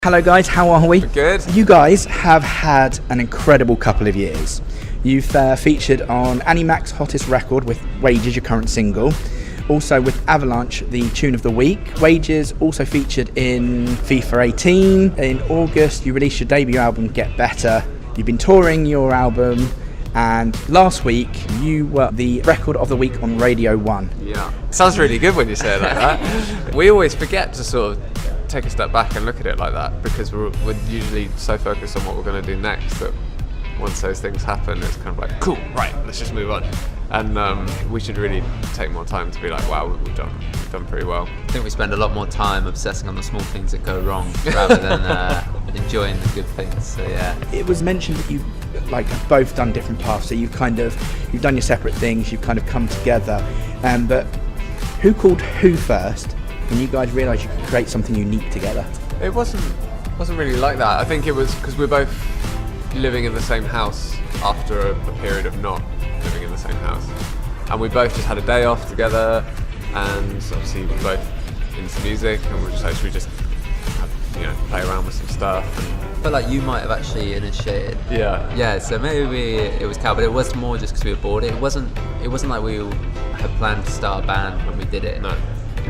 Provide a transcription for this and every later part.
Hello guys, how are we? Good. You guys have had an incredible couple of years. You've featured on Annie Mac's hottest record with Wages, your current single. Also with Avalanche, the tune of the week. Wages also featured in FIFA 18. In August, you released your debut album, Get Better. You've been touring your album, and last week you were the record of the week on Radio 1. Yeah. Sounds really good when you say it like that. We always forget to sort of take a step back and look at it like that, because we're usually so focused on what we're going to do next that once those things happen, it's kind of like, cool, right, let's just move on. And we should really take more time to be like, wow, we've done pretty well. I think we spend a lot more time obsessing on the small things that go wrong rather than enjoying the good things. So yeah. It was mentioned that you have both done different paths. So you've done your separate things. You've kind of come together. But who called who first? When you guys realised you could create something unique together? It wasn't really like that. I think it was because we're both living in the same house after a period of not living in the same house, and we both just had a day off together, and obviously we're both into music, and we just play around with some stuff. I feel like you might have actually initiated. Yeah. So maybe it was Cal, but it was more just because we were bored. It wasn't like we had planned to start a band when we did it. No.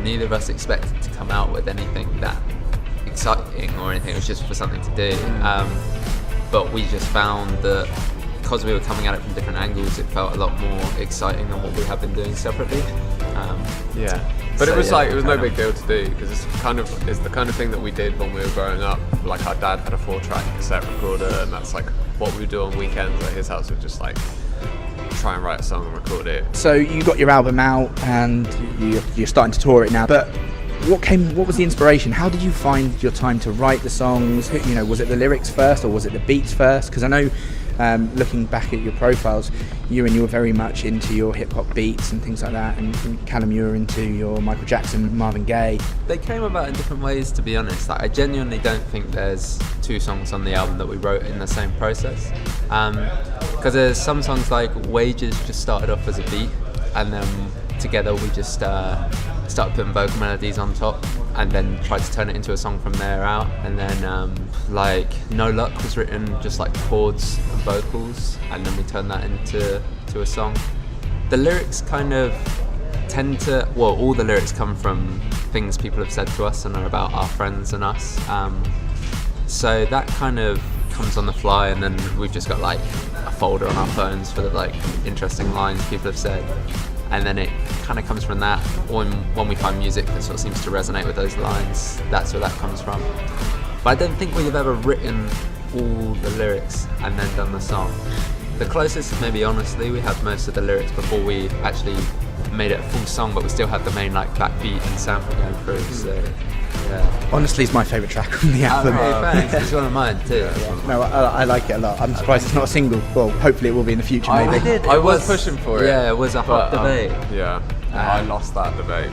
Neither of us expected to come out with anything that exciting or anything. It was just for something to do. But we just found that because we were coming at it from different angles, it felt a lot more exciting than what we have been doing separately. But it was no big deal to do, because it's the kind of thing that we did when we were growing up. Like, our dad had a 4-track cassette recorder, and that's like what we would do on weekends at his house. We'd just like try and write a song and record it. So you got your album out and you're starting to tour it now, but what was the inspiration? How did you find your time to write the songs? Was it the lyrics first or was it the beats first? Because I know, looking back at your profiles, you were very much into your hip-hop beats and things like that, and Callum, you were into your Michael Jackson, Marvin Gaye. They came about in different ways, to be honest. I genuinely don't think there's 2 songs on the album that we wrote in the same process, because there's some songs like Wages just started off as a beat, and then together we just started putting vocal melodies on top, and then tried to turn it into a song from there out. And then No Luck was written just like chords and vocals, and then we turned that into a song. The lyrics kind of all the lyrics come from things people have said to us and are about our friends and us. So that kind of comes on the fly, and then we've just got like a folder on our phones full of like interesting lines people have said. And then it kind of comes from that. When we find music that sort of seems to resonate with those lines, that's where that comes from. But I don't think we've ever written all the lyrics and then done the song. The closest, maybe honestly, we had most of the lyrics before we actually made it a full song, but we still had the main like backbeat and sample going through. So yeah. Honestly, it's my favourite track on the album. Oh, thanks. It's one of mine too. No, I like it a lot. I'm surprised it's not a single. Well, hopefully it will be in the future, maybe. I was pushing for it. Yeah, it was a hot debate. I lost that debate.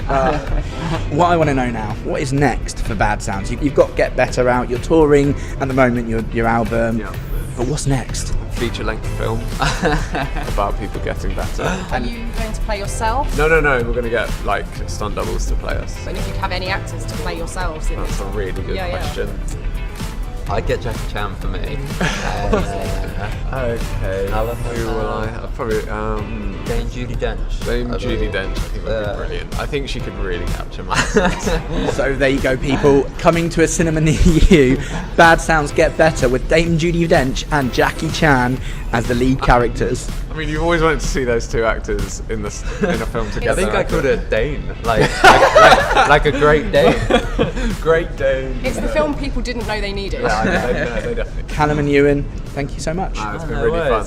What I want to know now, what is next for Bad Sounds? You've got Get Better out, you're touring at the moment, your album, but what's next? Feature-length film about people getting better. Are you going to play yourself? No, we're going to get like stunt doubles to play us. But if you have any actors to play yourselves, That's a really good question. I'd get Jackie Chan for me. Okay. Who will I? Probably Dame Judi Dench. Dame Judi Dench. I think would be brilliant. I think she could really capture my sense. So there you go, people. Coming to a cinema near you, Bad Sounds Get Better with Dame Judi Dench and Jackie Chan as the lead characters. I mean, you've always wanted to see those 2 actors in a film together. I think I called her Dane, like a Great Dane. Great Dane. It's the film people didn't know they needed. Yeah, they definitely. Callum and Ewan, thank you so much. It's been really fun.